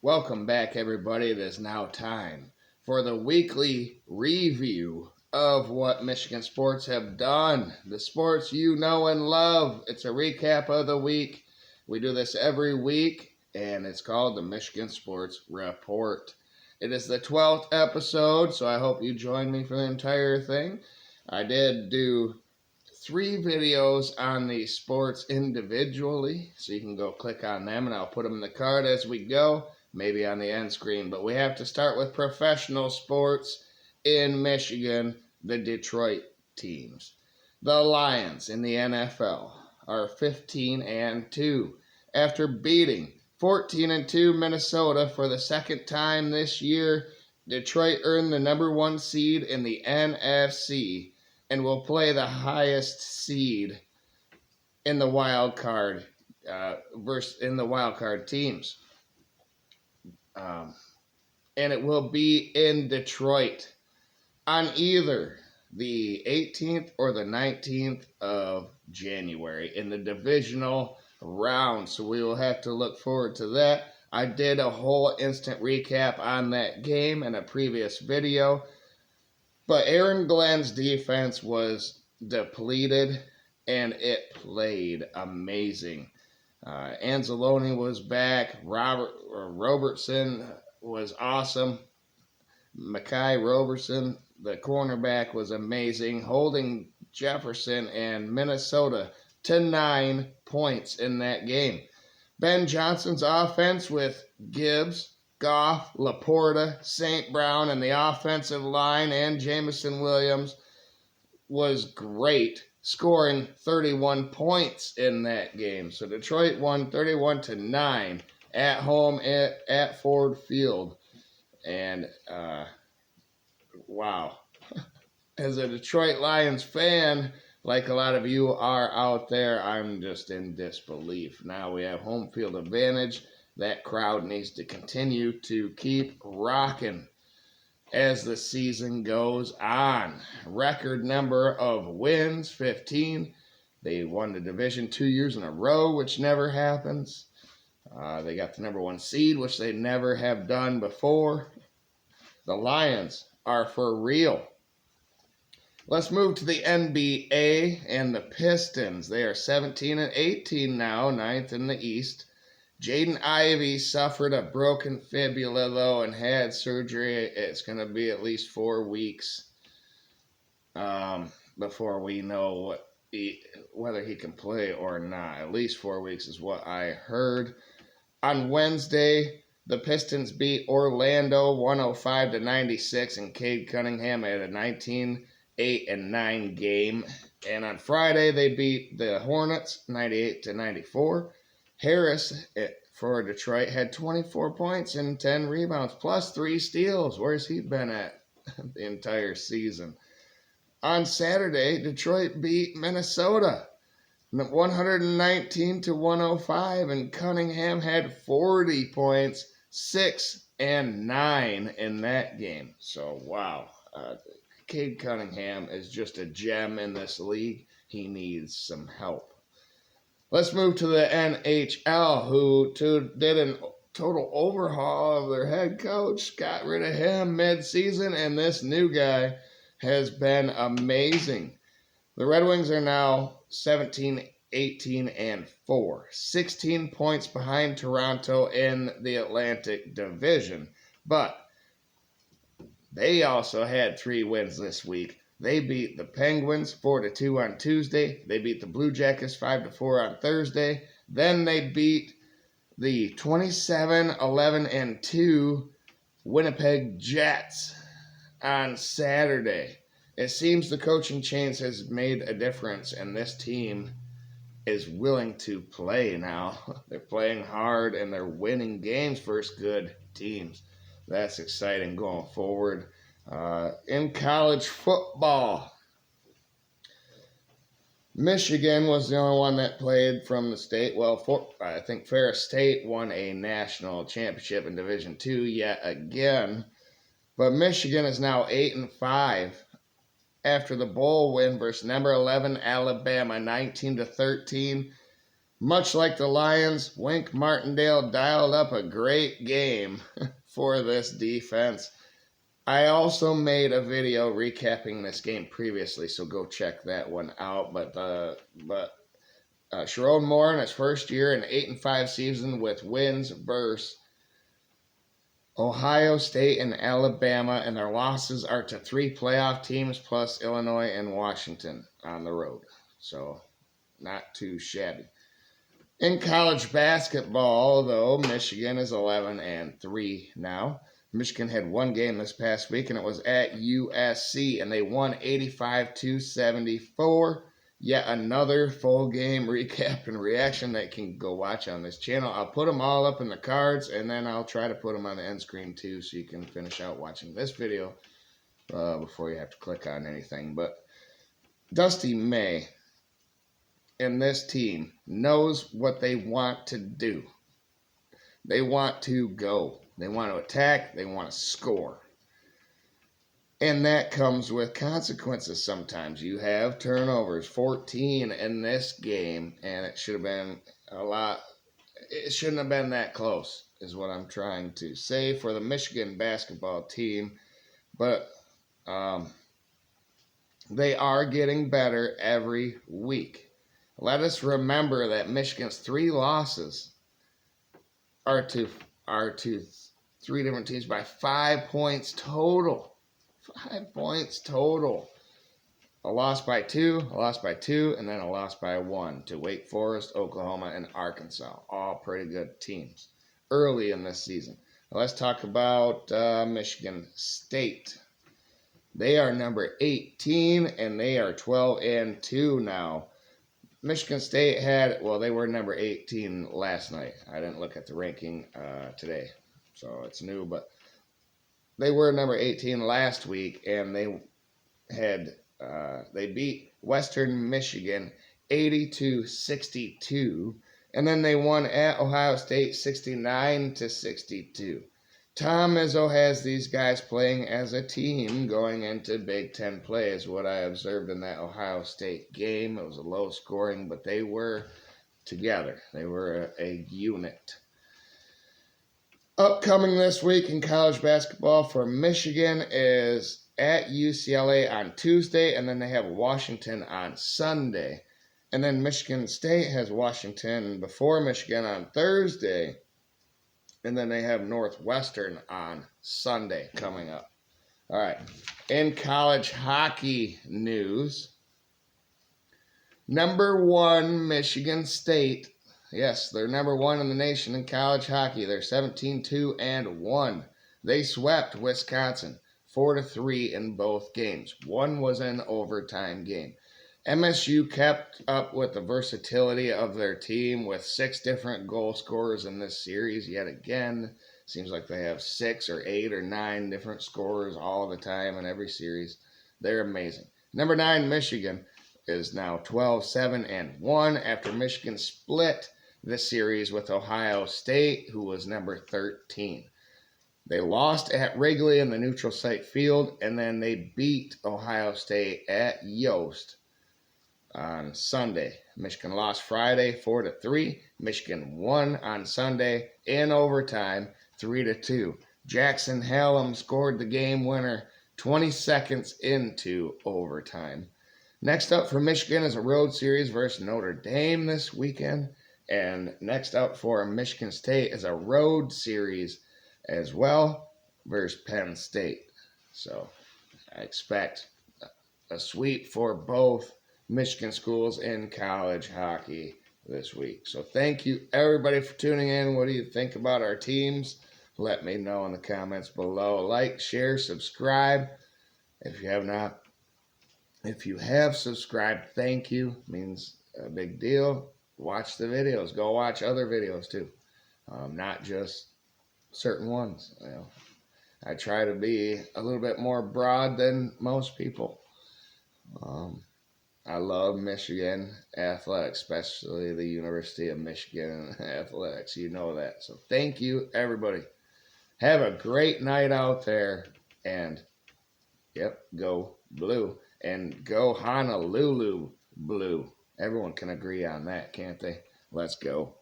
Welcome back, everybody. It is now time for the weekly review of what Michigan sports have done. The sports you know and love. It's a recap of the week. We do this every week, and it's called the Michigan Sports Report. It is the 12th episode, so I hope you join me for the entire thing. I did do 3 videos on the sports individually, so you can go click on them, and I'll put them in the card as we go. Maybe on the end screen, but we have to start with professional sports in Michigan, the Detroit teams. The Lions in the NFL are 15-2 after beating 14-2 Minnesota for the second time this year. Detroit earned the number 1 seed in the NFC and will play the highest seed in the wild card teams. And it will be in Detroit on either the 18th or the 19th of January in the divisional round. So we will have to look forward to that. I did a whole instant recap on that game in a previous video. But Aaron Glenn's defense was depleted, and it played amazing. Anzalone was back. Robertson was awesome. Mackay Robertson, the cornerback, was amazing, holding Jefferson and Minnesota to 9 points in that game. Ben Johnson's offense with Gibbs, Goff, Laporta, St. Brown, and the offensive line, and Jamison Williams was great, scoring 31 points in that game. So Detroit won 31-9 at home at Ford Field. And wow. As a Detroit Lions fan, like a lot of you are out there, I'm just in disbelief. Now we have home field advantage. That crowd needs to continue to keep rocking as the season goes on. Record number of wins, 15. They won the division 2 years in a row, which never happens. They got the number 1 seed, which they never have done before. The Lions are for real. Let's move to the NBA and the Pistons. They are 17-18 now, 9th in the East. Jaden Ivey suffered a broken fibula, though, and had surgery. It's going to be at least 4 weeks before we know whether he can play or not. At least 4 weeks is what I heard. On Wednesday, the Pistons beat Orlando 105-96, and Cade Cunningham had a 19-8-9 game. And on Friday, they beat the Hornets 98-94. Harris for Detroit had 24 points and 10 rebounds, plus 3 steals. Where's he been at the entire season? On Saturday, Detroit beat Minnesota 119-105, and Cunningham had 40 points, 6 and 9 in that game. So, wow. Cade Cunningham is just a gem in this league. He needs some help. Let's move to the NHL, who did a total overhaul of their head coach, got rid of him mid-season, and this new guy has been amazing. The Red Wings are now 17-18-4, 16 points behind Toronto in the Atlantic Division. But they also had 3 wins this week. They beat the Penguins 4-2 on Tuesday. They beat the Blue Jackets 5-4 on Thursday. Then they beat the 27-11-2 Winnipeg Jets on Saturday. It seems the coaching change has made a difference, and this team is willing to play now. They're playing hard, and they're winning games versus good teams. That's exciting going forward. In college football, Michigan was the only one that played from the state. Well, I think Ferris State won a national championship in Division II yet again. But Michigan is now 8-5 after the bowl win versus number 11 Alabama, 19-13. Much like the Lions, Wink Martindale dialed up a great game for this defense. I also made a video recapping this game previously, so go check that one out. But Sherrod Moore in his first year, an 8-5 season with wins versus Ohio State and Alabama, and their losses are to 3 playoff teams plus Illinois and Washington on the road. So not too shabby. In college basketball, though, Michigan is 11-3 now. Michigan had one game this past week, and it was at USC, and they won 85-74. Yet another full game recap and reaction that you can go watch on this channel. I'll put them all up in the cards, and then I'll try to put them on the end screen too, so you can finish out watching this video before you have to click on anything. But Dusty May and this team knows what they want to do. They want to go. They want to attack. They want to score. And that comes with consequences sometimes. You have turnovers, 14 in this game, and it should have been a lot. It shouldn't have been that close, is what I'm trying to say for the Michigan basketball team. But they are getting better every week. Let us remember that Michigan's 3 losses are to 3 different teams by 5 points total. 5 points total. A loss by 2, a loss by 2, and then a loss by 1 to Wake Forest, Oklahoma, and Arkansas. All pretty good teams early in this season. Now let's talk about Michigan State. They are number 18, and they are 12-2 now. Michigan State they were number 18 last night. I didn't look at the ranking today, so it's new, but they were number 18 last week, and they beat Western Michigan 80-62, and then they won at Ohio State 69-62. Tom Izzo has these guys playing as a team going into Big Ten play, is what I observed in that Ohio State game. It was a low scoring, but they were together. They were a unit. Upcoming this week in college basketball for Michigan is at UCLA on Tuesday, and then they have Washington on Sunday. And then Michigan State has Washington before Michigan on Thursday. And then they have Northwestern on Sunday coming up. All right. In college hockey news, number 1, Michigan State. Yes, they're number 1 in the nation in college hockey. They're 17-2-1. They swept Wisconsin 4-3 in both games. One was an overtime game. MSU kept up with the versatility of their team with 6 different goal scorers in this series yet again. Seems like they have 6 or 8 or 9 different scorers all the time in every series. They're amazing. Number 9, Michigan, is now 12-7-1 after Michigan split the series with Ohio State, who was number 13. They lost at Wrigley in the neutral site field, and then they beat Ohio State at Yost on Sunday. Michigan lost Friday 4-3. Michigan won on Sunday in overtime 3-2. Jackson Hallam scored the game winner 20 seconds into overtime. Next up for Michigan is a road series versus Notre Dame this weekend. And next up for Michigan State is a road series as well versus Penn State. So I expect a sweep for both Michigan schools in college hockey this week. So thank you everybody for tuning in. What do you think about our teams? Let me know in the comments below. Like, share, subscribe. If you have not, if you have subscribed, thank you. It means a big deal. Watch the videos. Go watch other videos too. Not just certain ones. You know, I try to be a little bit more broad than most people. I love Michigan athletics, especially the University of Michigan athletics. You know that. So thank you, everybody. Have a great night out there. And, yep, go blue. And go Honolulu blue. Everyone can agree on that, can't they? Let's go.